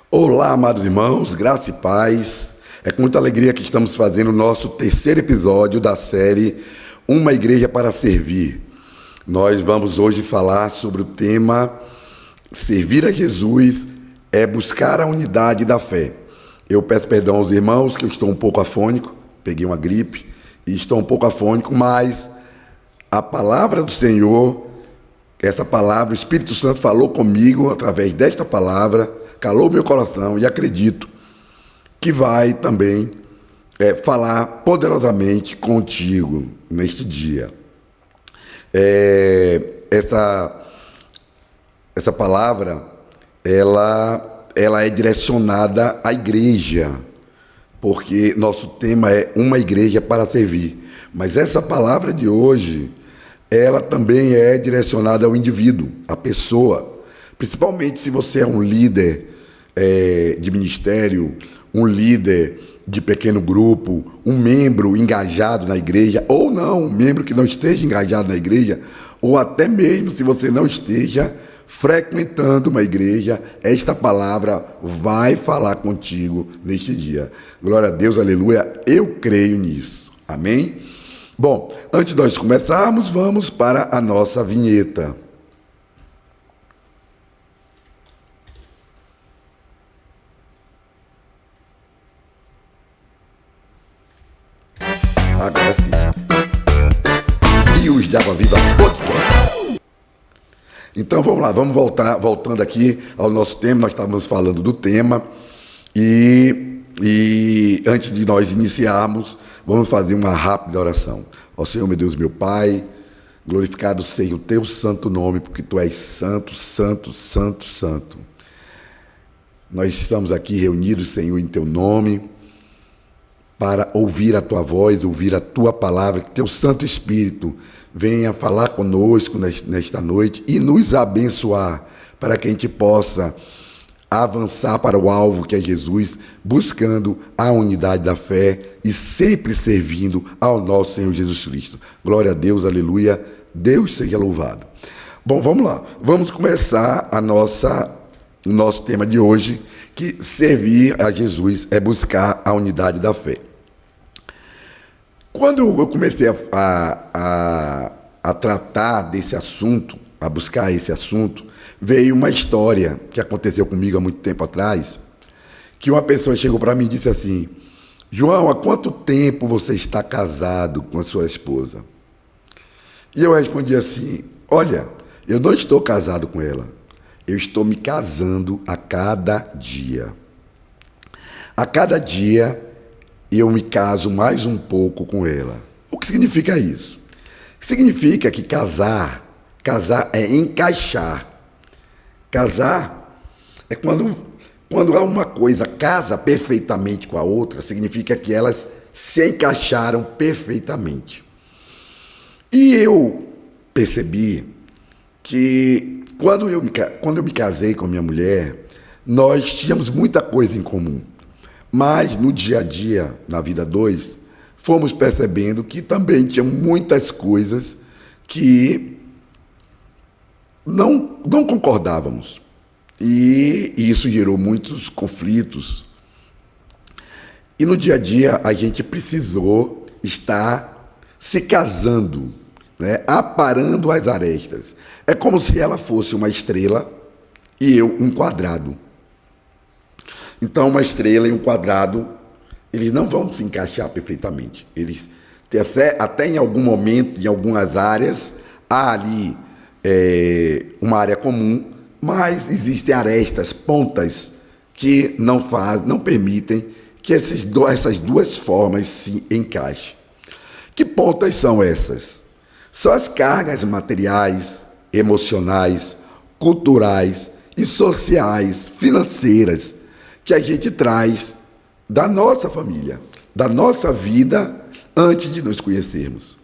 Olá, amados irmãos, graça e paz. É com muita alegria que estamos fazendo o nosso terceiro episódio da série Uma Igreja para Servir. Nós vamos hoje falar sobre o tema Servir a Jesus é buscar a unidade da fé. Eu peço perdão aos irmãos que eu estou um pouco afônico, peguei uma gripe e estou um pouco afônico, mas a palavra do Senhor, essa palavra, o Espírito Santo falou comigo através desta palavra, calou meu coração e acredito que vai também falar poderosamente contigo neste dia. Essa palavra, ela é direcionada à igreja, porque nosso tema é uma igreja para servir. Mas essa palavra de hoje, ela também é direcionada ao indivíduo, à pessoa. Principalmente se você é um líder de ministério, um líder de pequeno grupo, um membro engajado na igreja, ou não, um membro que não esteja engajado na igreja, ou até mesmo se você não esteja frequentando uma igreja, esta palavra vai falar contigo neste dia. Glória a Deus, aleluia, eu creio nisso. Amém? Bom, antes de nós começarmos, vamos para a nossa vinheta. Agora sim. Rios de Água Viva Podcast. Então vamos lá, voltando aqui ao nosso tema. Nós estávamos falando do tema e antes de nós iniciarmos, vamos fazer uma rápida oração. Ó Senhor, meu Deus, meu Pai, glorificado seja o teu santo nome, porque tu és santo, santo, santo, santo. Nós estamos aqui reunidos, Senhor, em teu nome, para ouvir a tua voz, ouvir a tua palavra, que teu Santo Espírito venha falar conosco nesta noite e nos abençoar, para que a gente possa avançar para o alvo que é Jesus, buscando a unidade da fé e sempre servindo ao nosso Senhor Jesus Cristo. Glória a Deus, aleluia, Deus seja louvado. Bom, vamos lá, vamos começar o nosso tema de hoje, que servir a Jesus é buscar a unidade da fé. Quando eu comecei a tratar desse assunto, a buscar esse assunto, veio uma história que aconteceu comigo há muito tempo atrás, que uma pessoa chegou para mim e disse assim: João, há quanto tempo você está casado com a sua esposa? E eu respondi assim: olha, eu não estou casado com ela, eu estou me casando a cada dia. A cada dia eu me caso mais um pouco com ela. O que significa isso? Significa que casar é encaixar. Casar é quando há uma coisa casa perfeitamente com a outra, significa que elas se encaixaram perfeitamente. E eu percebi que quando eu me casei com a minha mulher, nós tínhamos muita coisa em comum. Mas no dia a dia, na vida dois, fomos percebendo que também tinha muitas coisas que não concordávamos. E isso gerou muitos conflitos. E no dia a dia a gente precisou estar se casando, né? Aparando as arestas. É como se ela fosse uma estrela e eu um quadrado. Então, uma estrela e um quadrado, eles não vão se encaixar perfeitamente. Eles, até em algum momento, em algumas áreas, há ali uma área comum, mas existem arestas, pontas, que não permitem que essas duas formas se encaixem. Que pontas são essas? São as cargas materiais, emocionais, culturais e sociais, financeiras, que a gente traz da nossa família, da nossa vida, antes de nos conhecermos.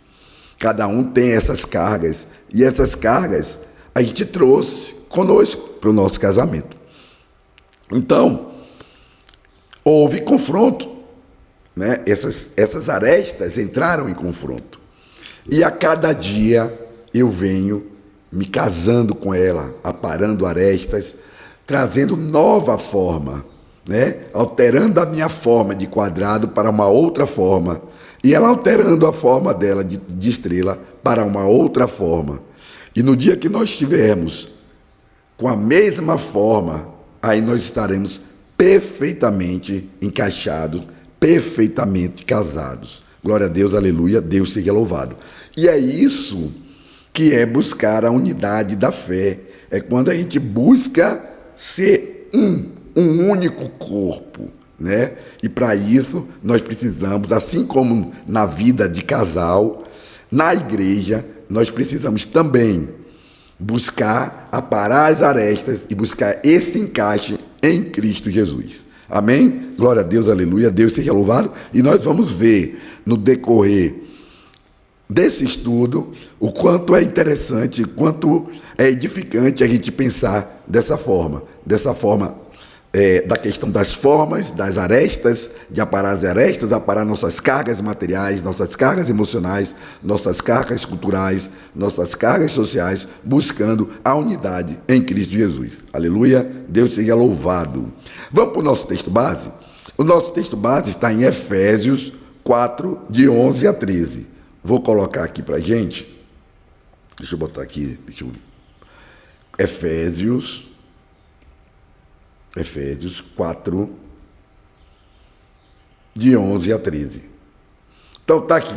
Cada um tem essas cargas, e essas cargas a gente trouxe conosco para o nosso casamento. Então, houve confronto, né? Essas arestas entraram em confronto. E a cada dia eu venho me casando com ela, aparando arestas, trazendo nova forma né? Alterando a minha forma de quadrado para uma outra forma, e ela alterando a forma dela de estrela para uma outra forma. E no dia que nós estivermos com a mesma forma, aí nós estaremos perfeitamente encaixados, perfeitamente casados. Glória a Deus, aleluia, Deus seja louvado. E é isso que é buscar a unidade da fé. É quando a gente busca ser um único corpo, né? E para isso nós precisamos, assim como na vida de casal, na igreja, nós precisamos também buscar aparar as arestas e buscar esse encaixe em Cristo Jesus. Amém? Glória a Deus, aleluia, Deus seja louvado. E nós vamos ver no decorrer desse estudo o quanto é interessante, quanto é edificante a gente pensar dessa forma da questão das formas, das arestas, de aparar as arestas, aparar nossas cargas materiais, nossas cargas emocionais, nossas cargas culturais, nossas cargas sociais, buscando a unidade em Cristo Jesus. Aleluia, Deus seja louvado. Vamos para o nosso texto base? O nosso texto base está em Efésios 4, de 11 a 13. Vou colocar aqui para a gente. Deixa eu botar aqui. Efésios 4, de 11 a 13. Então está aqui.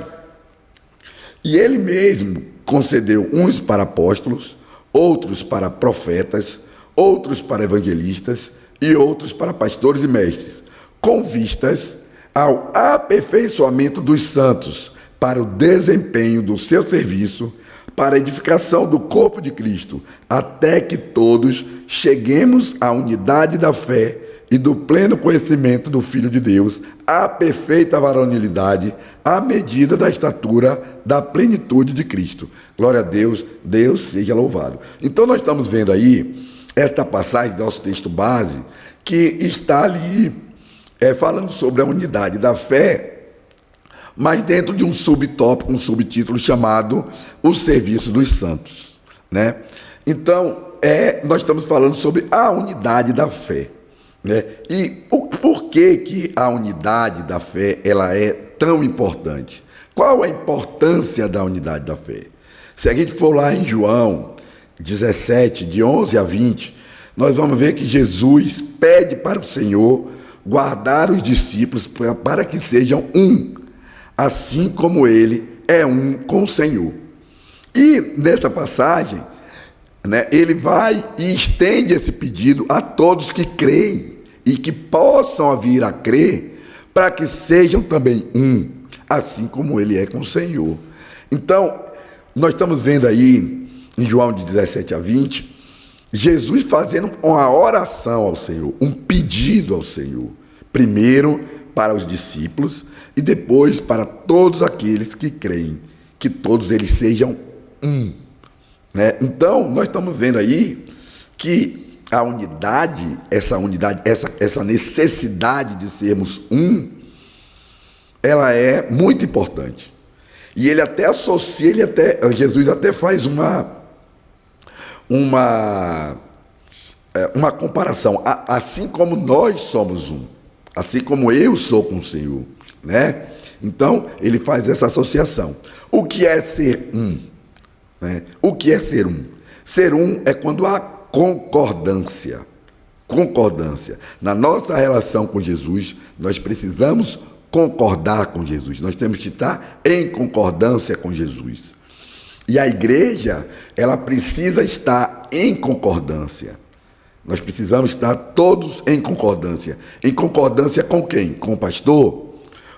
E ele mesmo concedeu uns para apóstolos, outros para profetas, outros para evangelistas e outros para pastores e mestres, com vistas ao aperfeiçoamento dos santos, para o desempenho do seu serviço, para a edificação do corpo de Cristo, até que todos cheguemos à unidade da fé e do pleno conhecimento do Filho de Deus, à perfeita varonilidade, à medida da estatura da plenitude de Cristo. Glória a Deus, Deus seja louvado. Então nós estamos vendo aí esta passagem do nosso texto base, que está ali falando sobre a unidade da fé, mas dentro de um subtópico, um subtítulo chamado O Serviço dos Santos, né? Então, nós estamos falando sobre a unidade da fé, né? E por que a unidade da fé ela é tão importante? Qual a importância da unidade da fé? Se a gente for lá em João 17, de 11 a 20, nós vamos ver que Jesus pede para o Senhor guardar os discípulos para que sejam um, assim como ele é um com o Senhor. E nessa passagem, né, ele vai e estende esse pedido a todos que creem e que possam vir a crer, para que sejam também um, assim como ele é com o Senhor. Então, nós estamos vendo aí, em João de 17 a 20, Jesus fazendo uma oração ao Senhor, um pedido ao Senhor, primeiro para os discípulos e depois para todos aqueles que creem, que todos eles sejam um, né? Então, nós estamos vendo aí que a unidade, essa necessidade de sermos um, ela é muito importante. E ele até associa, Jesus até faz uma comparação, assim como nós somos um, assim como eu sou com o Senhor, né? Então, ele faz essa associação. O que é ser um? Né? O que é ser um? Ser um é quando há concordância. Concordância. Na nossa relação com Jesus, nós precisamos concordar com Jesus. Nós temos que estar em concordância com Jesus. E a igreja, ela precisa estar em concordância. Nós precisamos estar todos em concordância. Em concordância com quem? Com o pastor?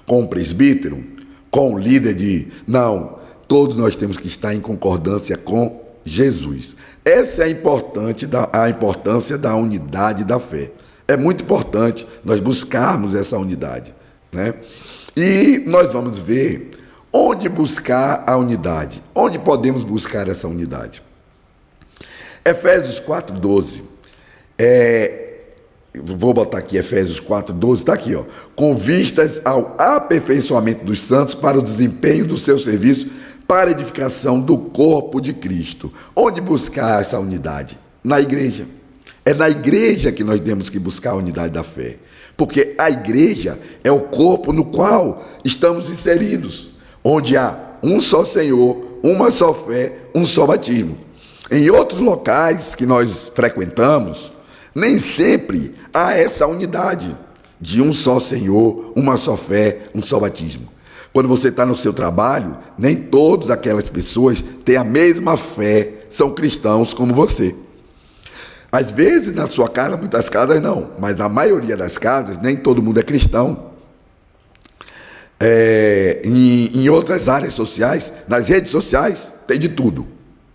Com o presbítero? Com o líder de... Não, todos nós temos que estar em concordância com Jesus. Essa é a importância da unidade da fé. É muito importante nós buscarmos essa unidade, né? E nós vamos ver onde buscar a unidade. Onde podemos buscar essa unidade? Efésios 4:12. Vou botar aqui Efésios 4:12, está aqui, ó. Com vistas ao aperfeiçoamento dos santos para o desempenho do seu serviço, para a edificação do corpo de Cristo. Onde buscar essa unidade? Na igreja. É na igreja que nós temos que buscar a unidade da fé. Porque a igreja é o corpo no qual estamos inseridos, onde há um só Senhor, uma só fé, um só batismo. Em outros locais que nós frequentamos, nem sempre há essa unidade de um só Senhor, uma só fé, um só batismo. Quando você está no seu trabalho, nem todas aquelas pessoas têm a mesma fé, são cristãos como você. Às vezes, na sua casa, muitas casas não, mas na maioria das casas, nem todo mundo é cristão. Em outras áreas sociais, nas redes sociais, tem de tudo,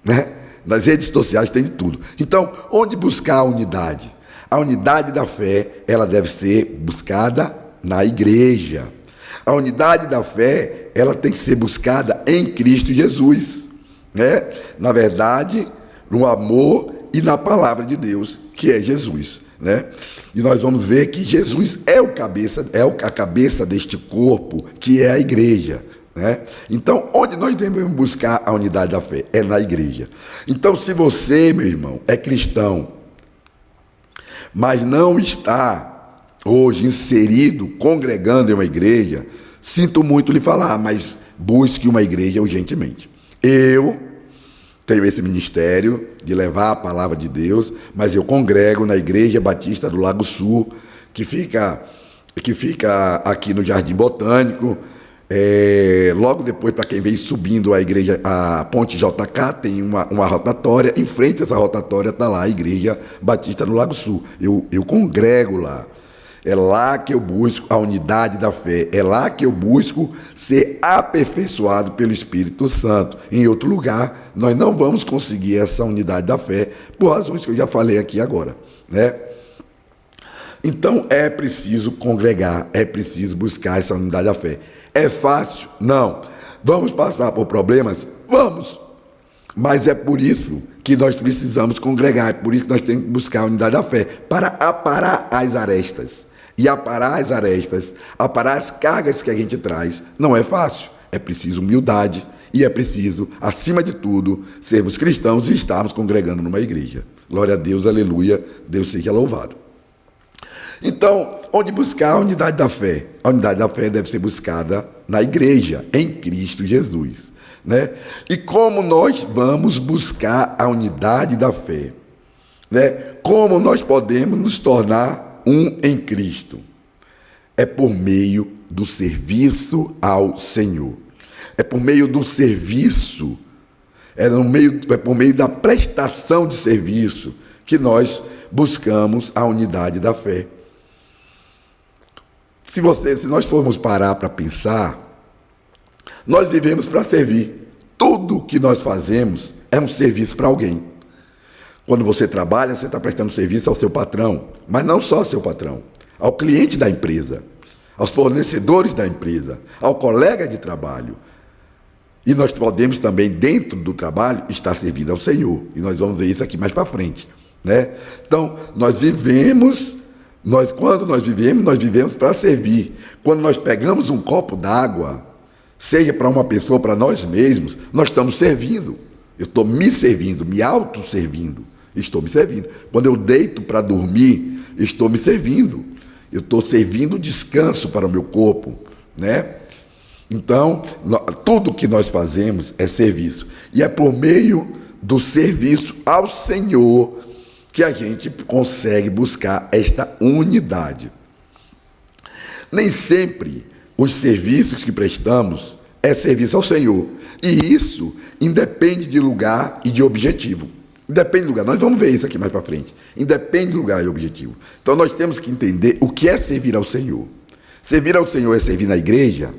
né? Nas redes sociais tem de tudo. Então, onde buscar a unidade? A unidade da fé, ela deve ser buscada na igreja. A unidade da fé, ela tem que ser buscada em Cristo Jesus, né? Na verdade, no amor e na palavra de Deus, que é Jesus, né? E nós vamos ver que Jesus é a cabeça deste corpo, que é a igreja, né? Então, onde nós devemos buscar a unidade da fé? É na igreja. Então, se você, meu irmão, é cristão, mas não está hoje inserido, congregando em uma igreja, sinto muito lhe falar, mas busque uma igreja urgentemente. Eu tenho esse ministério de levar a palavra de Deus, mas eu congrego na Igreja Batista do Lago Sul, que fica aqui no Jardim Botânico. Logo depois, para quem vem subindo a Ponte JK, tem uma rotatória. Em frente a essa rotatória está lá a Igreja Batista do Lago Sul. Eu congrego lá. É lá que eu busco a unidade da fé. É lá que eu busco ser aperfeiçoado pelo Espírito Santo. Em outro lugar, nós não vamos conseguir essa unidade da fé, por razões que eu já falei aqui agora, né? Então, é preciso congregar, é preciso buscar essa unidade da fé. É fácil? Não. Vamos passar por problemas? Vamos. Mas é por isso que nós precisamos congregar, é por isso que nós temos que buscar a unidade da fé, para aparar as arestas. E aparar as arestas, aparar as cargas que a gente traz, não é fácil. É preciso humildade e é preciso, acima de tudo, sermos cristãos e estarmos congregando numa igreja. Glória a Deus, aleluia, Deus seja louvado. Então, onde buscar a unidade da fé? A unidade da fé deve ser buscada na igreja, em Cristo Jesus, né? E como nós vamos buscar a unidade da fé, né? Como nós podemos nos tornar um em Cristo? É por meio do serviço ao Senhor. É por meio do serviço, é por meio da prestação de serviço que nós buscamos a unidade da fé. Se nós formos parar para pensar, nós vivemos para servir. Tudo que nós fazemos é um serviço para alguém. Quando você trabalha, você está prestando serviço ao seu patrão, mas não só ao seu patrão, ao cliente da empresa, aos fornecedores da empresa, ao colega de trabalho. E nós podemos também, dentro do trabalho, estar servindo ao Senhor. E nós vamos ver isso aqui mais para frente, né? Então, quando nós vivemos para servir. Quando nós pegamos um copo d'água, seja para uma pessoa, para nós mesmos, nós estamos servindo. Eu estou me servindo, me auto-servindo. Estou me servindo. Quando eu deito para dormir, estou me servindo. Eu estou servindo descanso para o meu corpo, né? Então, tudo que nós fazemos é serviço. E é por meio do serviço ao Senhor que a gente consegue buscar esta unidade. Nem sempre os serviços que prestamos é serviço ao Senhor. E isso independe de lugar e de objetivo. Independe do lugar. Nós vamos ver isso aqui mais para frente. Independe do lugar e objetivo. Então nós temos que entender o que é servir ao Senhor. Servir ao Senhor é servir na igreja.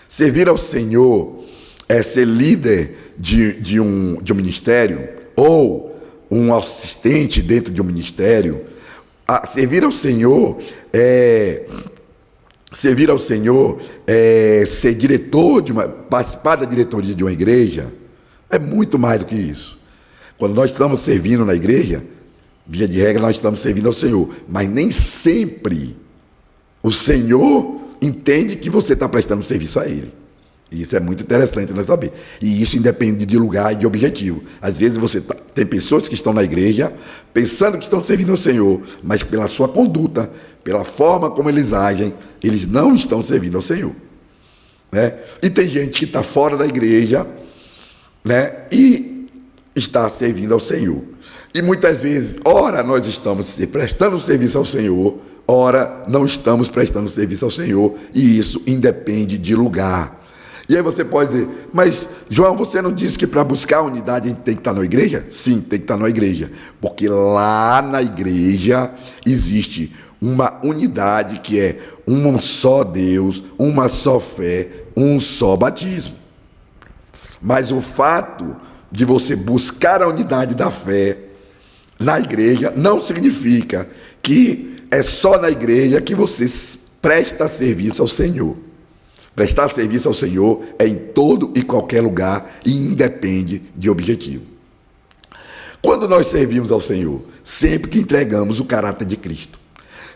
Servir ao Senhor é ser líder de um ministério ou um assistente dentro de um ministério. Servir ao Senhor é ser diretor participar da diretoria de uma igreja. É muito mais do que isso. Quando nós estamos servindo na igreja, via de regra, nós estamos servindo ao Senhor. Mas nem sempre o Senhor entende que você está prestando serviço a Ele. Isso é muito interessante nós saber. E isso independe de lugar e de objetivo. Às vezes tem pessoas que estão na igreja pensando que estão servindo ao Senhor, mas pela sua conduta, pela forma como eles agem, eles não estão servindo ao Senhor. Né? E tem gente que está fora da igreja, né? E está servindo ao Senhor. E muitas vezes, ora nós estamos prestando serviço ao Senhor, ora não estamos prestando serviço ao Senhor, e isso independe de lugar. E aí você pode dizer, mas João, você não disse que para buscar a unidade a gente tem que estar na igreja? Sim, tem que estar na igreja, porque lá na igreja existe uma unidade que é um só Deus, uma só fé, um só batismo. Mas o fato de você buscar a unidade da fé na igreja não significa que é só na igreja que você presta serviço ao Senhor. Prestar serviço ao Senhor é em todo e qualquer lugar e independe de objetivo. Quando nós servimos ao Senhor, sempre que entregamos o caráter de Cristo,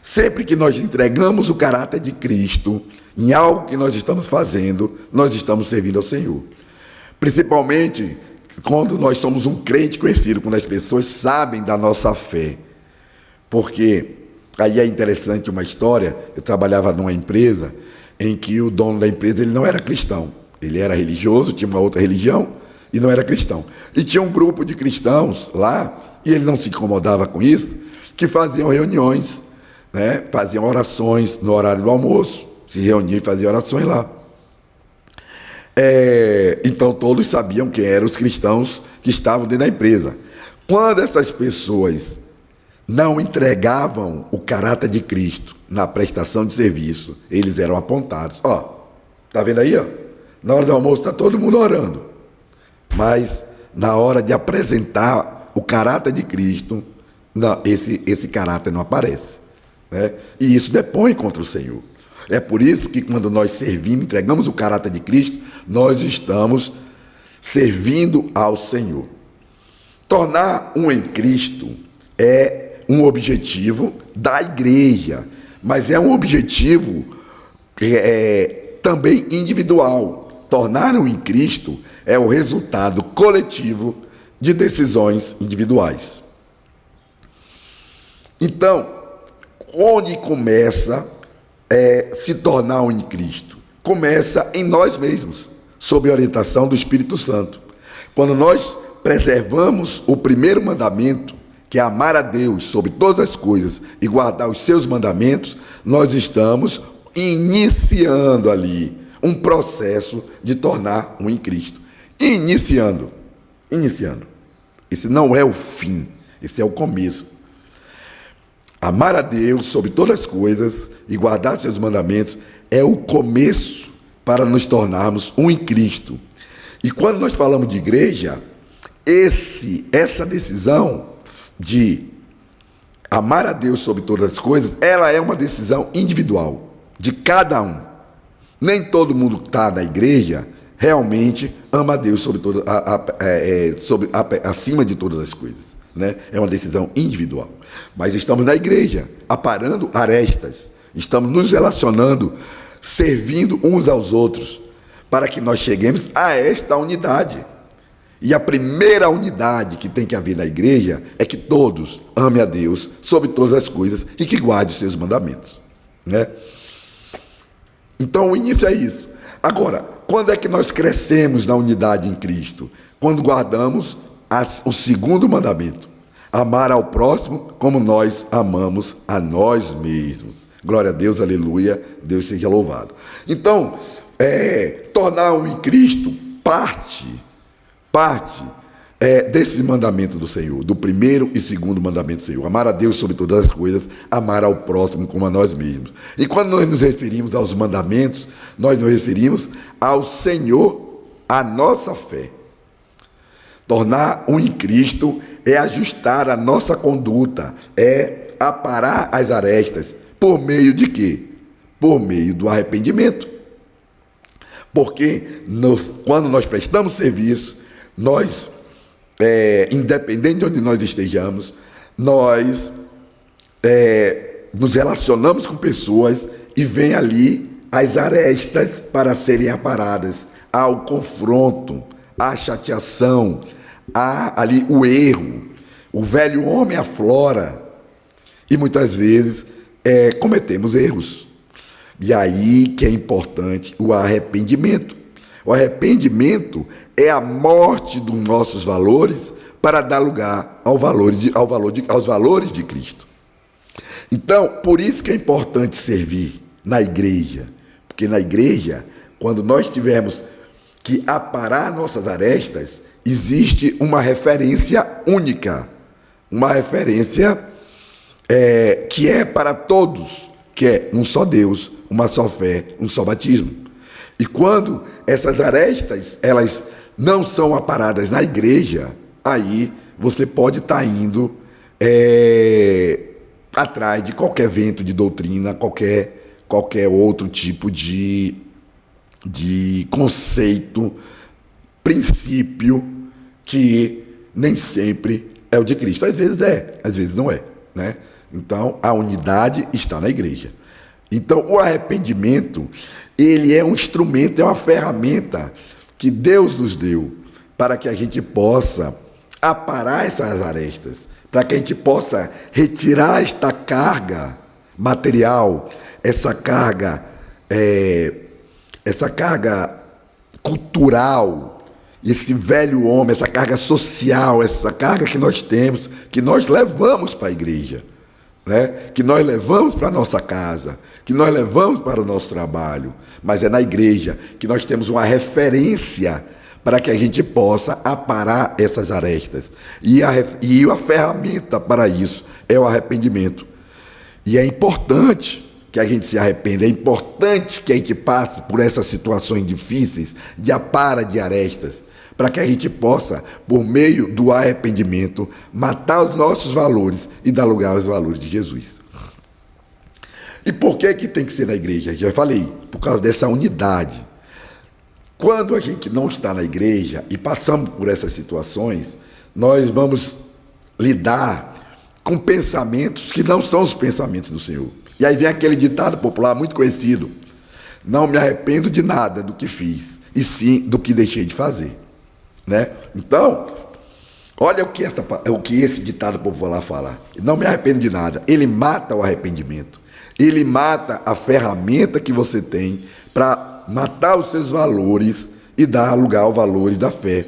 sempre que nós entregamos o caráter de Cristo em algo que nós estamos fazendo, nós estamos servindo ao Senhor. Principalmente quando nós somos um crente conhecido, quando as pessoas sabem da nossa fé. Porque aí é interessante uma história, eu trabalhava numa empresa em que o dono da empresa ele não era cristão, ele era religioso, tinha uma outra religião e não era cristão. E tinha um grupo de cristãos lá, e ele não se incomodava com isso, que faziam reuniões, né? Faziam orações no horário do almoço, se reuniam e faziam orações lá. Então todos sabiam quem eram os cristãos que estavam dentro da empresa. Quando essas pessoas não entregavam o caráter de Cristo na prestação de serviço, eles eram apontados. Tá vendo aí? Na hora do almoço está todo mundo orando, mas na hora de apresentar o caráter de Cristo, não, esse caráter não aparece, né? E isso depõe contra o Senhor. É por isso que quando nós servimos, entregamos o caráter de Cristo, nós estamos servindo ao Senhor. Tornar um em Cristo é um objetivo da igreja, mas é um objetivo também individual. Tornar um em Cristo é o resultado coletivo de decisões individuais. Então, onde começa se tornar um em Cristo? Começa em nós mesmos, sob a orientação do Espírito Santo. Quando nós preservamos o primeiro mandamento, que é amar a Deus sobre todas as coisas e guardar os seus mandamentos, nós estamos iniciando ali um processo de tornar um em Cristo. Iniciando. Esse não é o fim, esse é o começo. Amar a Deus sobre todas as coisas e guardar seus mandamentos é o começo para nos tornarmos um em Cristo. E quando nós falamos de igreja, essa decisão de amar a Deus sobre todas as coisas, ela é uma decisão individual, de cada um. Nem todo mundo que está na igreja realmente ama a Deus sobre acima de todas as coisas, né? É uma decisão individual. Mas estamos na igreja, aparando arestas, estamos nos relacionando, servindo uns aos outros, para que nós cheguemos a esta unidade. E a primeira unidade que tem que haver na igreja é que todos amem a Deus sobre todas as coisas e que guardem os seus mandamentos, né? Então o início é isso. Agora, quando é que nós crescemos na unidade em Cristo? Quando guardamos o segundo mandamento: amar ao próximo como nós amamos a nós mesmos. Glória a Deus, aleluia, Deus seja louvado. Então, tornar um em Cristo parte desse mandamento do Senhor, do primeiro e segundo mandamento do Senhor: amar a Deus sobre todas as coisas, amar ao próximo como a nós mesmos. E quando nós nos referimos aos mandamentos, nós nos referimos ao Senhor, a nossa fé. Tornar um em Cristo é ajustar a nossa conduta, é aparar as arestas. Por meio de quê? Por meio do arrependimento. Porque quando nós prestamos serviço, nós, independente de onde nós estejamos, nós nos relacionamos com pessoas e vem ali as arestas para serem aparadas, há o confronto, há a chateação, há ali o erro, o velho homem aflora e muitas vezes cometemos erros. E aí que é importante o arrependimento. O arrependimento é a morte dos nossos valores para dar lugar aos valores de Cristo. Então, por isso que é importante servir na igreja, porque na igreja, quando nós tivermos que aparar nossas arestas, existe uma referência única, uma referência que é para todos, que é um só Deus, uma só fé, um só batismo. E quando essas arestas, elas não são aparadas na igreja, aí você pode estar indo atrás de qualquer vento de doutrina, qualquer outro tipo de conceito, princípio, que nem sempre é o de Cristo. Às vezes é, às vezes não é, né? Então, a unidade está na igreja. Então, o arrependimento, ele é um instrumento, é uma ferramenta que Deus nos deu para que a gente possa aparar essas arestas, para que a gente possa retirar esta carga material, essa carga cultural, esse velho homem, essa carga social, essa carga que nós temos, que nós levamos para a igreja, né? Que nós levamos para a nossa casa, que nós levamos para o nosso trabalho, mas é na igreja que nós temos uma referência para que a gente possa aparar essas arestas. E a ferramenta para isso é o arrependimento. E é importante que a gente se arrependa, é importante que a gente passe por essas situações difíceis de apara de arestas, para que a gente possa, por meio do arrependimento, matar os nossos valores e dar lugar aos valores de Jesus. E por que tem que ser na igreja? Já falei, por causa dessa unidade. Quando a gente não está na igreja e passamos por essas situações, nós vamos lidar com pensamentos que não são os pensamentos do Senhor. E aí vem aquele ditado popular muito conhecido: não me arrependo de nada do que fiz, e sim do que deixei de fazer. Né? Então, olha o que esse ditado popular fala. Não me arrependo de nada. Ele mata o arrependimento. Ele mata a ferramenta que você tem para matar os seus valores e dar lugar aos valores da fé.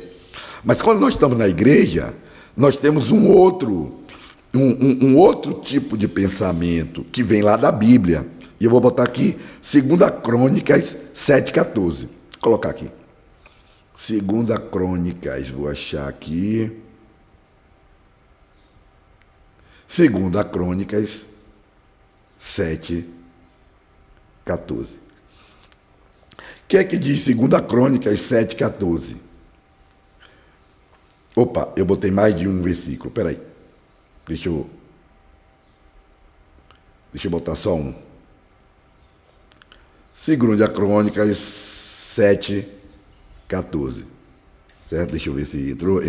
Mas quando nós estamos na igreja, nós temos um outro tipo de pensamento que vem lá da Bíblia. E eu vou botar aqui 2 Crônicas 7,14. Vou colocar aqui. 2 Crônicas, vou achar aqui. 2 Crônicas 7,14. O que é que diz 2 Crônicas 7,14? Opa, eu botei mais de um versículo, peraí. Deixa eu botar só um. 2 Crônicas 7,14. Certo? Deixa eu ver se entrou.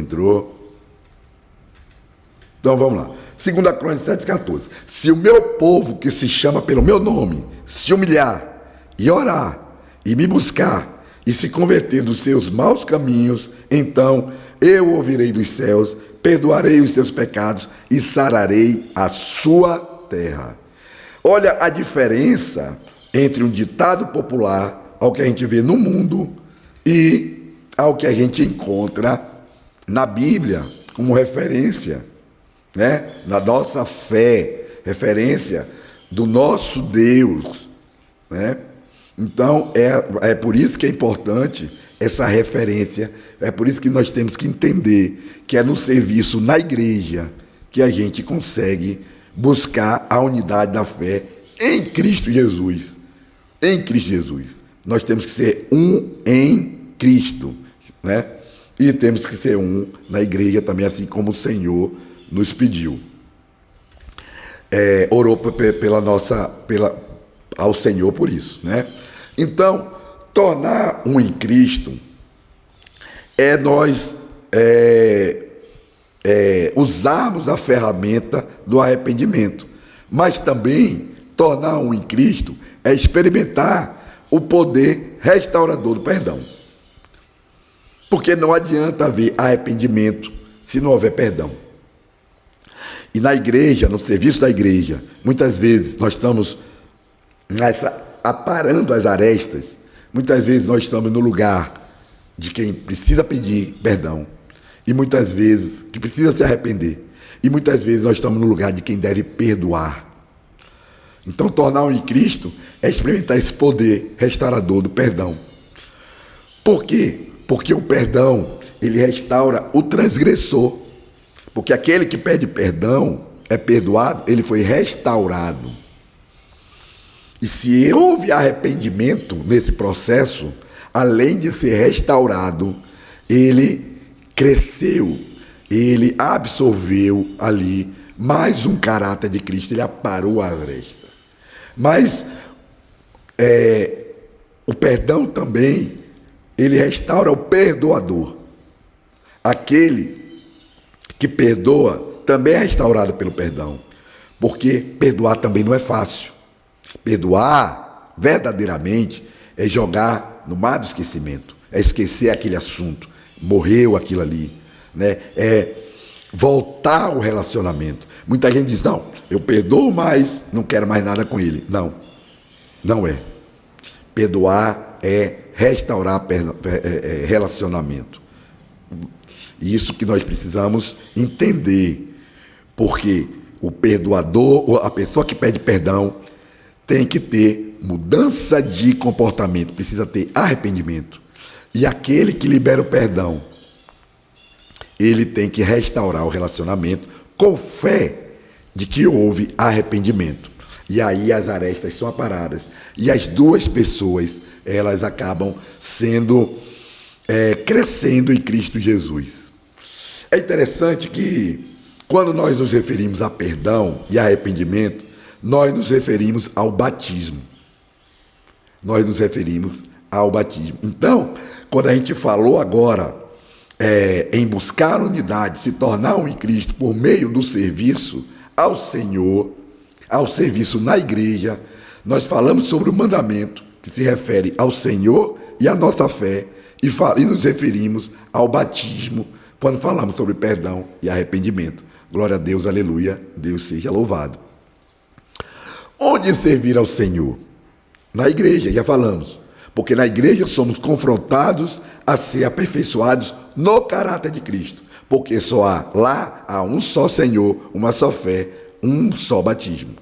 Então vamos lá. 2 Crônicas 7,14. Se o meu povo, que se chama pelo meu nome, se humilhar e orar e me buscar e se converter dos seus maus caminhos, então eu ouvirei dos céus, perdoarei os seus pecados e sararei a sua terra. Olha a diferença entre um ditado popular, ao que a gente vê no mundo, e ao que a gente encontra na Bíblia como referência, né? Na nossa fé, referência do nosso Deus, né? Então, é por isso que é importante essa referência, é por isso que nós temos que entender que é no serviço na igreja que a gente consegue buscar a unidade da fé em Cristo Jesus. Em Cristo Jesus. Nós temos que ser um em Cristo, né? E temos que ser um na igreja também, assim como o Senhor nos pediu. Orou ao Senhor por isso, né? Então, tornar um em Cristo é nós usarmos a ferramenta do arrependimento, mas também tornar um em Cristo é experimentar o poder restaurador do perdão. Porque não adianta haver arrependimento se não houver perdão. E na igreja, no serviço da igreja, muitas vezes nós estamos aparando as arestas, muitas vezes nós estamos no lugar de quem precisa pedir perdão, e muitas vezes que precisa se arrepender, e muitas vezes nós estamos no lugar de quem deve perdoar. Então, tornar um em Cristo é experimentar esse poder restaurador do perdão. Por quê? Porque o perdão, ele restaura o transgressor. Porque aquele que pede perdão é perdoado, ele foi restaurado. E se houve arrependimento nesse processo, além de ser restaurado, ele cresceu, ele absorveu ali mais um caráter de Cristo, ele aparou a aresta. Mas o perdão também, ele restaura o perdoador. Aquele que perdoa também é restaurado pelo perdão. Porque perdoar também não é fácil. Perdoar, verdadeiramente, é jogar no mar do esquecimento. É esquecer aquele assunto. Morreu aquilo ali. Né? É voltar ao relacionamento. Muita gente diz, não, eu perdoo, mas não quero mais nada com ele. Não, não é. Perdoar é restaurar relacionamento. Isso que nós precisamos entender, porque o perdoador, a pessoa que pede perdão, tem que ter mudança de comportamento, precisa ter arrependimento. E aquele que libera o perdão, ele tem que restaurar o relacionamento com fé de que houve arrependimento. E aí as arestas são aparadas. E as duas pessoas, elas acabam crescendo em Cristo Jesus. É interessante que, quando nós nos referimos a perdão e arrependimento, nós nos referimos ao batismo. Nós nos referimos ao batismo. Então, quando a gente falou agora em buscar unidade, se tornar um em Cristo por meio do serviço ao Senhor, ao serviço na igreja, nós falamos sobre o mandamento que se refere ao Senhor e à nossa fé, e nos referimos ao batismo, quando falamos sobre perdão e arrependimento. Glória a Deus, aleluia, Deus seja louvado. Onde servir ao Senhor? Na igreja, já falamos. Porque na igreja somos confrontados a ser aperfeiçoados no caráter de Cristo. Porque lá há um só Senhor, uma só fé, um só batismo.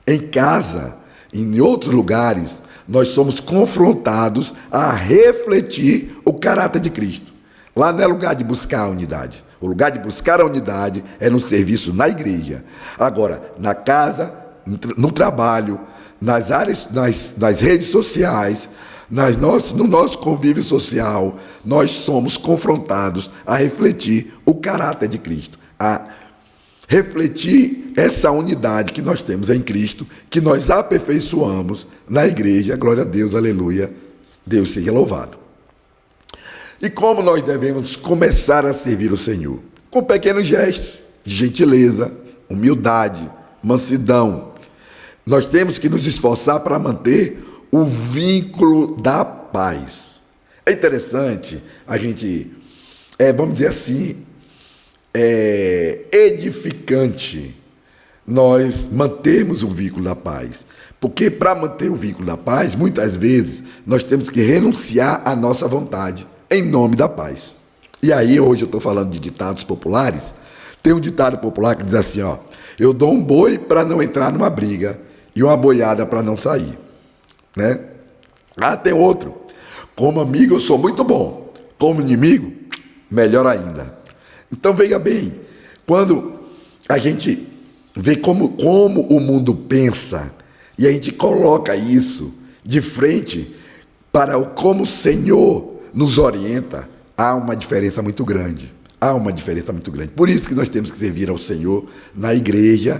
Em casa, em outros lugares, nós somos confrontados a refletir o caráter de Cristo. Lá não é lugar de buscar a unidade. O lugar de buscar a unidade é no serviço na igreja. Agora, na casa, no trabalho, nas áreas, nas redes sociais, no nosso convívio social, nós somos confrontados a refletir o caráter de Cristo, a refletir essa unidade que nós temos em Cristo, que nós aperfeiçoamos na igreja. Glória a Deus, aleluia, Deus seja louvado. E como nós devemos começar a servir o Senhor? Com pequenos gestos de gentileza, humildade, mansidão. Nós temos que nos esforçar para manter o vínculo da paz. É interessante a gente, vamos dizer assim, edificante nós mantermos o vínculo da paz. Porque para manter o vínculo da paz, muitas vezes, nós temos que renunciar à nossa vontade em nome da paz. E aí, hoje eu estou falando de ditados populares. Tem um ditado popular que diz assim, eu dou um boi para não entrar numa briga e uma boiada para não sair. Né? Tem outro. Como amigo eu sou muito bom, como inimigo, melhor ainda. Então veja bem, quando a gente vê como o mundo pensa e a gente coloca isso de frente para como o Senhor nos orienta, há uma diferença muito grande. Há uma diferença muito grande. Por isso que nós temos que servir ao Senhor na igreja,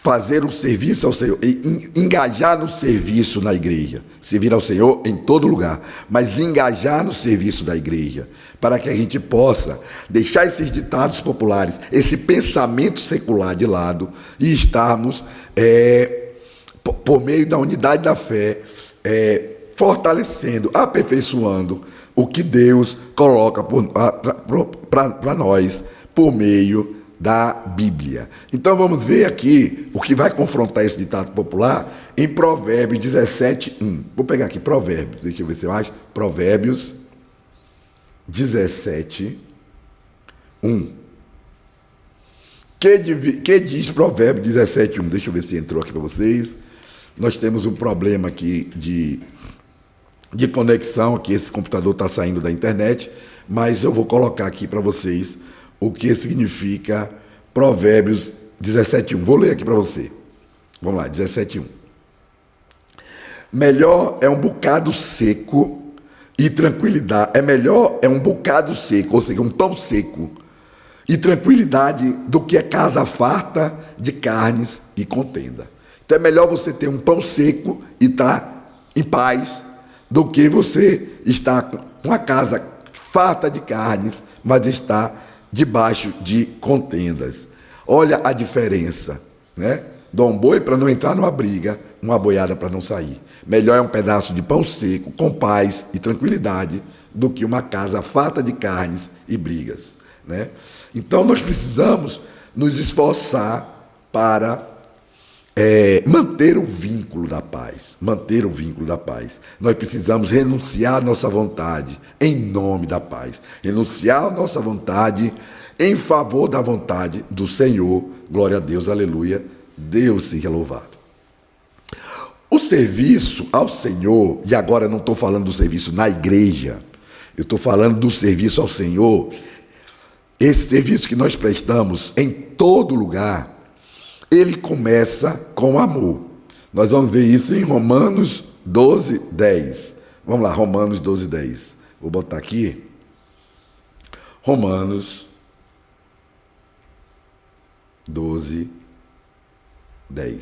fazer o serviço ao Senhor, engajar no serviço na igreja, servir ao Senhor em todo lugar, mas engajar no serviço da igreja, para que a gente possa deixar esses ditados populares, esse pensamento secular de lado e estarmos, por meio da unidade da fé, fortalecendo, aperfeiçoando o que Deus coloca para nós por meio da Bíblia. Então vamos ver aqui o que vai confrontar esse ditado popular em Provérbios 17:1. Vou pegar aqui Provérbios, deixa eu ver se eu acho. Provérbios 17:1. Que diz Provérbios 17:1? Deixa eu ver se entrou aqui para vocês. Nós temos um problema aqui de conexão, aqui esse computador está saindo da internet, mas eu vou colocar aqui para vocês o que significa Provérbios 17:1. Vou ler aqui para você. Vamos lá, 17:1. Melhor é um bocado seco e tranquilidade. É um bocado seco, ou seja, um pão seco e tranquilidade do que a casa farta de carnes e contenda. Então é melhor você ter um pão seco e estar em paz do que você estar com a casa farta de carnes, mas estar debaixo de contendas. Olha a diferença, né? Dá um boi para não entrar numa briga, uma boiada para não sair. Melhor é um pedaço de pão seco, com paz e tranquilidade, do que uma casa farta de carnes e brigas, né? Então nós precisamos nos esforçar para manter o vínculo da paz. Manter o vínculo da paz. Nós precisamos renunciar à nossa vontade em nome da paz. Renunciar à nossa vontade em favor da vontade do Senhor. Glória a Deus, aleluia. Deus seja louvado. O serviço ao Senhor, e agora eu não estou falando do serviço na igreja, eu estou falando do serviço ao Senhor. Esse serviço que nós prestamos em todo lugar, ele começa com amor. Nós vamos ver isso em Romanos 12:10. Vamos lá, Romanos 12:10. Vou botar aqui. Romanos 12:10.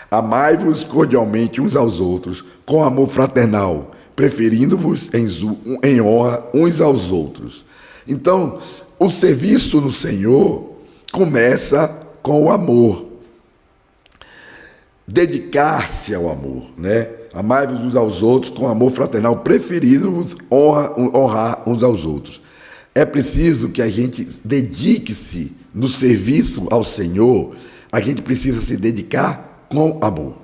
Amai-vos cordialmente uns aos outros, com amor fraternal, preferindo-vos em honra uns aos outros. Então, o serviço no Senhor começa com o amor. Dedicar-se ao amor, né? Amai-vos uns aos outros com amor fraternal, preferindo-vos honrar uns aos outros. É preciso que a gente dedique-se no serviço ao Senhor, a gente precisa se dedicar com amor.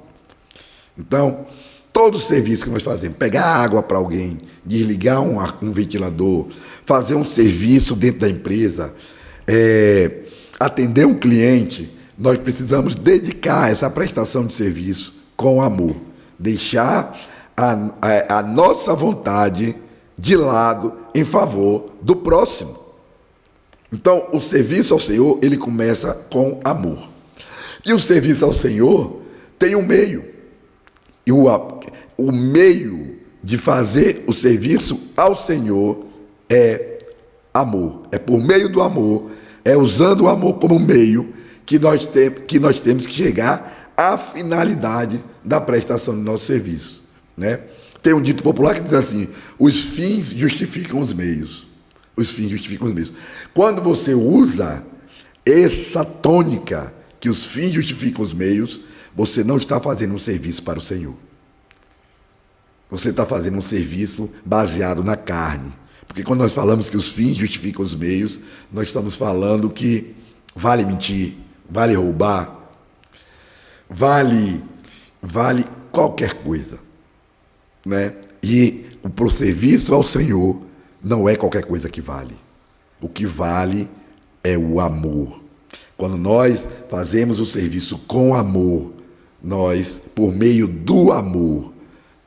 Então, todo o serviço que nós fazemos, pegar água para alguém, desligar um ventilador, fazer um serviço dentro da empresa, atender um cliente, nós precisamos dedicar essa prestação de serviço com amor. Deixar a nossa vontade de lado em favor do próximo. Então, o serviço ao Senhor, ele começa com amor. E o serviço ao Senhor tem um meio. E o meio de fazer o serviço ao Senhor é amor. É por meio do amor, é usando o amor como meio que nós temos que chegar à finalidade da prestação do nosso serviço, né? Tem um dito popular que diz assim: os fins justificam os meios. Os fins justificam os meios. Quando você usa essa tônica, que os fins justificam os meios, você não está fazendo um serviço para o Senhor. Você está fazendo um serviço baseado na carne. Porque quando nós falamos que os fins justificam os meios, nós estamos falando que vale mentir, vale roubar, vale qualquer coisa, né? E o serviço ao Senhor não é qualquer coisa que vale. O que vale é o amor. Quando nós fazemos o serviço com amor, nós, por meio do amor,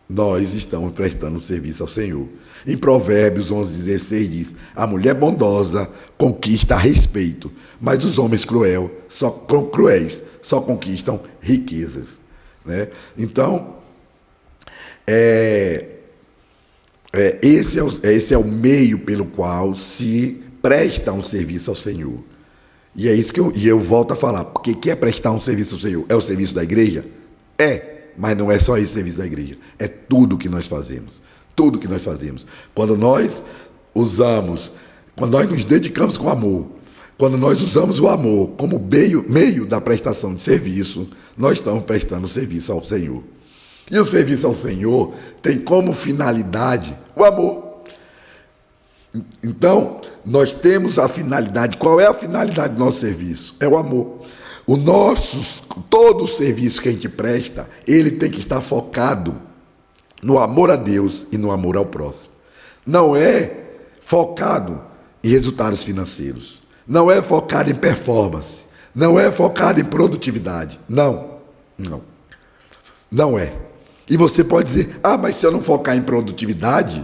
nós estamos prestando serviço ao Senhor. Em Provérbios 11:16 diz: a mulher bondosa conquista respeito, mas os homens cruéis só conquistam riquezas, né? Então, esse é o meio pelo qual se presta um serviço ao Senhor. E é isso que eu volto a falar. Porque o que é prestar um serviço ao Senhor? É o serviço da igreja? Mas não é só esse serviço da igreja. É tudo que nós fazemos. Tudo que nós fazemos. Quando nós nos dedicamos com amor, quando nós usamos o amor como meio da prestação de serviço, nós estamos prestando serviço ao Senhor. E o serviço ao Senhor tem como finalidade o amor. Então, nós temos a finalidade. Qual é a finalidade do nosso serviço? É o amor. Todo o serviço que a gente presta, ele tem que estar focado no amor a Deus e no amor ao próximo. Não é focado em resultados financeiros. Não é focado em performance. Não é focado em produtividade. Não. Não é. E você pode dizer, mas se eu não focar em produtividade,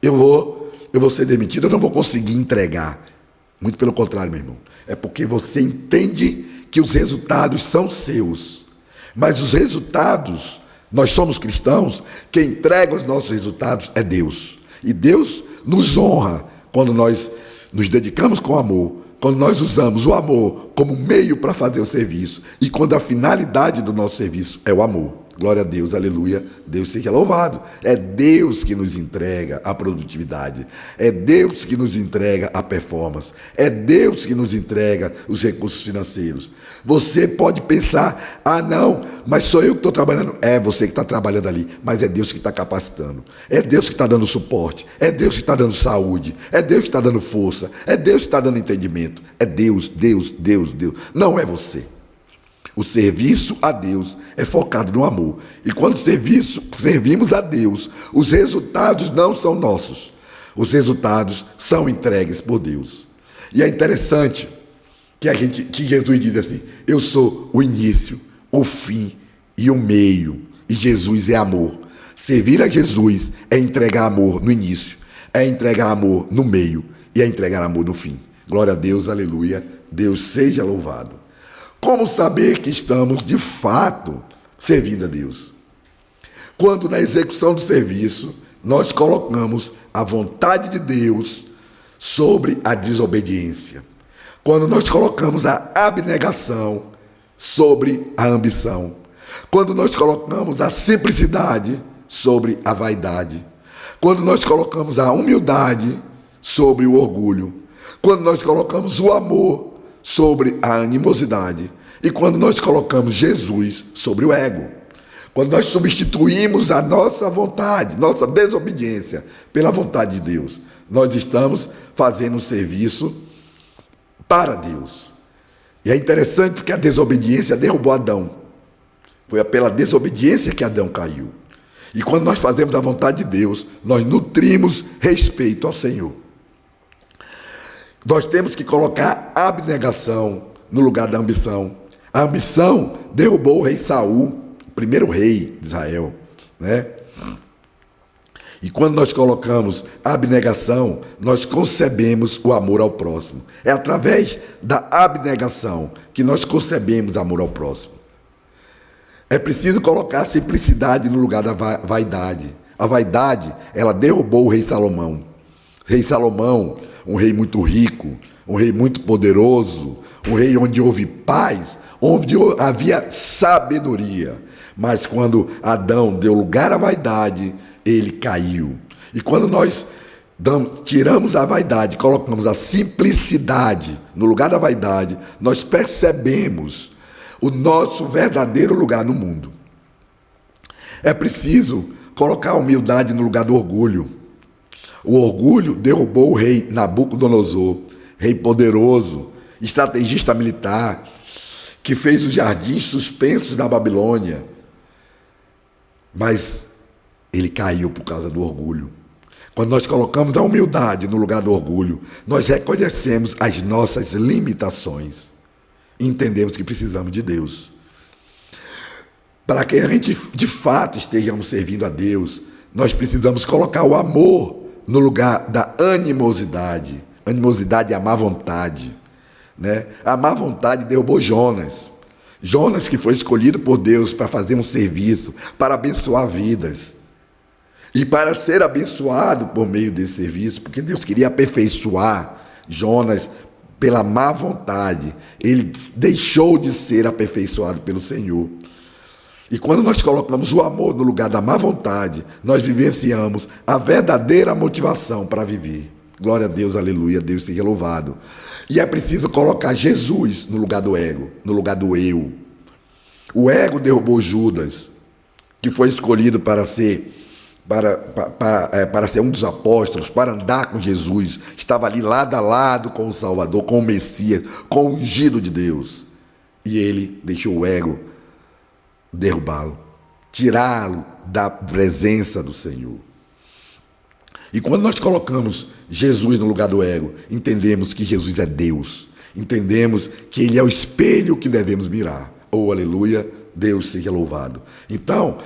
eu vou ser demitido, eu não vou conseguir entregar. Muito pelo contrário, meu irmão. É porque você entende que os resultados são seus. Mas os resultados, nós somos cristãos, quem entrega os nossos resultados é Deus. E Deus nos honra quando nós nos dedicamos com amor, quando nós usamos o amor como meio para fazer o serviço e quando a finalidade do nosso serviço é o amor. Glória a Deus, aleluia, Deus seja louvado. É Deus que nos entrega a produtividade, é Deus que nos entrega a performance, é Deus que nos entrega os recursos financeiros. Você pode pensar, não, mas sou eu que estou trabalhando. É você que está trabalhando ali, mas é Deus que está capacitando, é Deus que está dando suporte, é Deus que está dando saúde, é Deus que está dando força, é Deus que está dando entendimento, é Deus, não é você. O serviço a Deus é focado no amor. E quando servimos a Deus, os resultados não são nossos. Os resultados são entregues por Deus. E é interessante que Jesus diz assim, eu sou o início, o fim e o meio. E Jesus é amor. Servir a Jesus é entregar amor no início, é entregar amor no meio e é entregar amor no fim. Glória a Deus, aleluia. Deus seja louvado. Como saber que estamos, de fato, servindo a Deus? Quando na execução do serviço, nós colocamos a vontade de Deus sobre a desobediência. Quando nós colocamos a abnegação sobre a ambição. Quando nós colocamos a simplicidade sobre a vaidade. Quando nós colocamos a humildade sobre o orgulho. Quando nós colocamos o amor sobre a animosidade e quando nós colocamos Jesus sobre o ego. Quando nós substituímos a nossa vontade, nossa desobediência pela vontade de Deus, nós estamos fazendo um serviço para Deus. E é interessante porque a desobediência derrubou Adão. Foi pela desobediência que Adão caiu. E quando nós fazemos a vontade de Deus, nós nutrimos respeito ao Senhor. Nós temos que colocar a abnegação no lugar da ambição. A ambição derrubou o rei Saul, o primeiro rei de Israel, né? E quando nós colocamos a abnegação, nós concebemos o amor ao próximo. É através da abnegação que nós concebemos amor ao próximo. É preciso colocar a simplicidade no lugar da vaidade. A vaidade, ela derrubou o rei Salomão. Rei Salomão, um rei muito rico, um rei muito poderoso, um rei onde houve paz, onde havia sabedoria. Mas quando Adão deu lugar à vaidade, ele caiu. E quando nós tiramos a vaidade, colocamos a simplicidade no lugar da vaidade, nós percebemos o nosso verdadeiro lugar no mundo. É preciso colocar a humildade no lugar do orgulho. O orgulho derrubou o rei Nabucodonosor, rei poderoso, estrategista militar, que fez os jardins suspensos da Babilônia. Mas ele caiu por causa do orgulho. Quando nós colocamos a humildade no lugar do orgulho, nós reconhecemos as nossas limitações e entendemos que precisamos de Deus. Para que a gente de fato estejamos servindo a Deus, nós precisamos colocar o amor no lugar da animosidade. Animosidade é a má vontade, né? A má vontade derrubou Jonas. Jonas, que foi escolhido por Deus para fazer um serviço, para abençoar vidas. E para ser abençoado por meio desse serviço, porque Deus queria aperfeiçoar Jonas pela má vontade, ele deixou de ser aperfeiçoado pelo Senhor. E quando nós colocamos o amor no lugar da má vontade, nós vivenciamos a verdadeira motivação para viver. Glória a Deus, aleluia, Deus seja louvado. E é preciso colocar Jesus no lugar do ego, no lugar do eu. O ego derrubou Judas, que foi escolhido para para ser um dos apóstolos, para andar com Jesus, estava ali lado a lado com o Salvador, com o Messias, com o ungido de Deus. E ele deixou o ego derrubá-lo, tirá-lo da presença do Senhor. E quando nós colocamos Jesus no lugar do ego, entendemos que Jesus é Deus, entendemos que Ele é o espelho que devemos mirar. Oh, aleluia, Deus seja louvado. Então,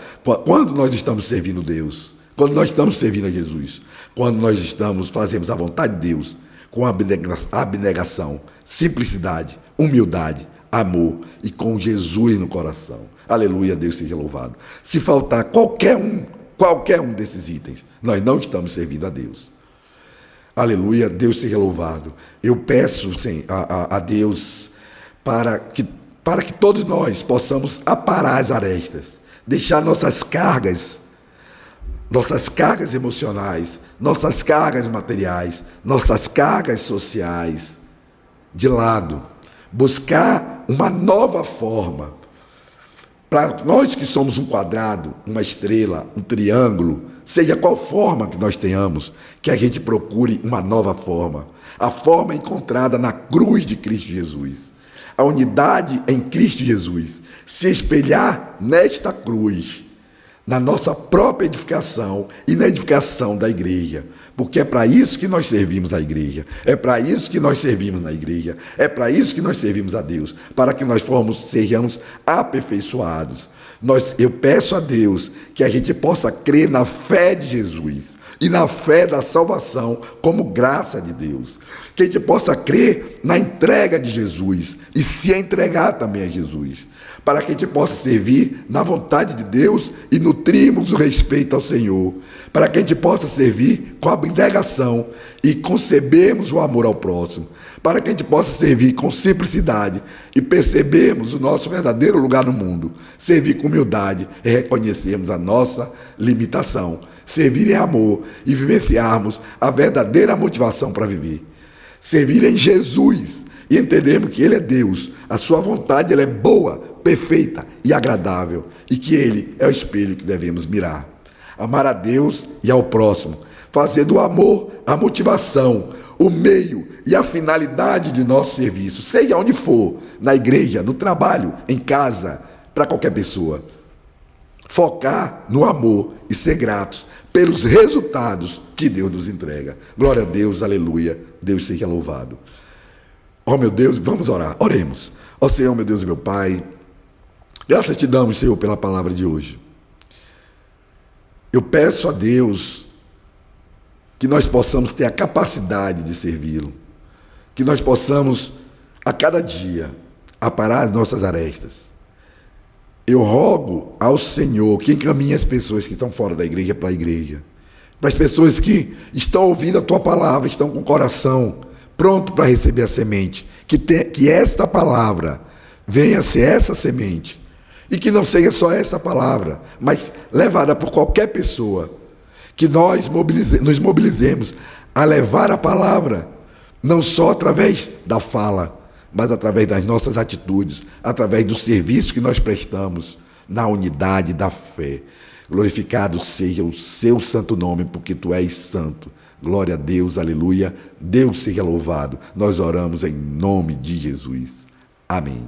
quando nós estamos servindo Deus, quando nós estamos servindo a Jesus, quando nós fazemos a vontade de Deus, com abnegação, simplicidade, humildade, amor e com Jesus no coração. Aleluia, Deus seja louvado. Se faltar qualquer um desses itens, nós não estamos servindo a Deus. Aleluia, Deus seja louvado. Eu peço a Deus para que todos nós possamos aparar as arestas, deixar nossas cargas emocionais, nossas cargas materiais, nossas cargas sociais de lado, buscar uma nova forma. Para nós que somos um quadrado, uma estrela, um triângulo, seja qual forma que nós tenhamos, que a gente procure uma nova forma. A forma encontrada na cruz de Cristo Jesus. A unidade em Cristo Jesus. Se espelhar nesta cruz, na nossa própria edificação e na edificação da igreja. Porque é para isso que nós servimos a igreja. É para isso que nós servimos na igreja. É para isso que nós servimos a Deus. Para que nós sejamos aperfeiçoados. Eu peço a Deus que a gente possa crer na fé de Jesus e na fé da salvação como graça de Deus. Que a gente possa crer na entrega de Jesus e se entregar também a Jesus. Para que a gente possa servir na vontade de Deus e nutrirmos o respeito ao Senhor. Para que a gente possa servir com abnegação e concebermos o amor ao próximo. Para que a gente possa servir com simplicidade e percebermos o nosso verdadeiro lugar no mundo. Servir com humildade e reconhecermos a nossa limitação. Servir em amor e vivenciarmos a verdadeira motivação para viver. Servir em Jesus e entendermos que Ele é Deus. A sua vontade ela é boa, perfeita e agradável, e que Ele é o espelho que devemos mirar. Amar a Deus e ao próximo, fazer do amor a motivação, o meio e a finalidade de nosso serviço, seja onde for, na igreja, no trabalho, em casa, para qualquer pessoa. Focar no amor e ser gratos pelos resultados que Deus nos entrega. Glória a Deus, aleluia, Deus seja louvado. Ó meu Deus, vamos orar, oremos. Ó Senhor, meu Deus e meu Pai, graças te damos, Senhor, pela palavra de hoje. Eu peço a Deus que nós possamos ter a capacidade de servi-lo, que nós possamos, a cada dia, aparar as nossas arestas. Eu rogo ao Senhor que encaminhe as pessoas que estão fora da igreja para a igreja, para as pessoas que estão ouvindo a tua palavra, estão com o coração pronto para receber a semente, que esta palavra venha a ser essa semente, e que não seja só essa palavra, mas levada por qualquer pessoa, que nós nos mobilizemos a levar a palavra, não só através da fala, mas através das nossas atitudes, através do serviço que nós prestamos na unidade da fé. Glorificado seja o seu santo nome, porque tu és santo. Glória a Deus, aleluia. Deus seja louvado. Nós oramos em nome de Jesus. Amém.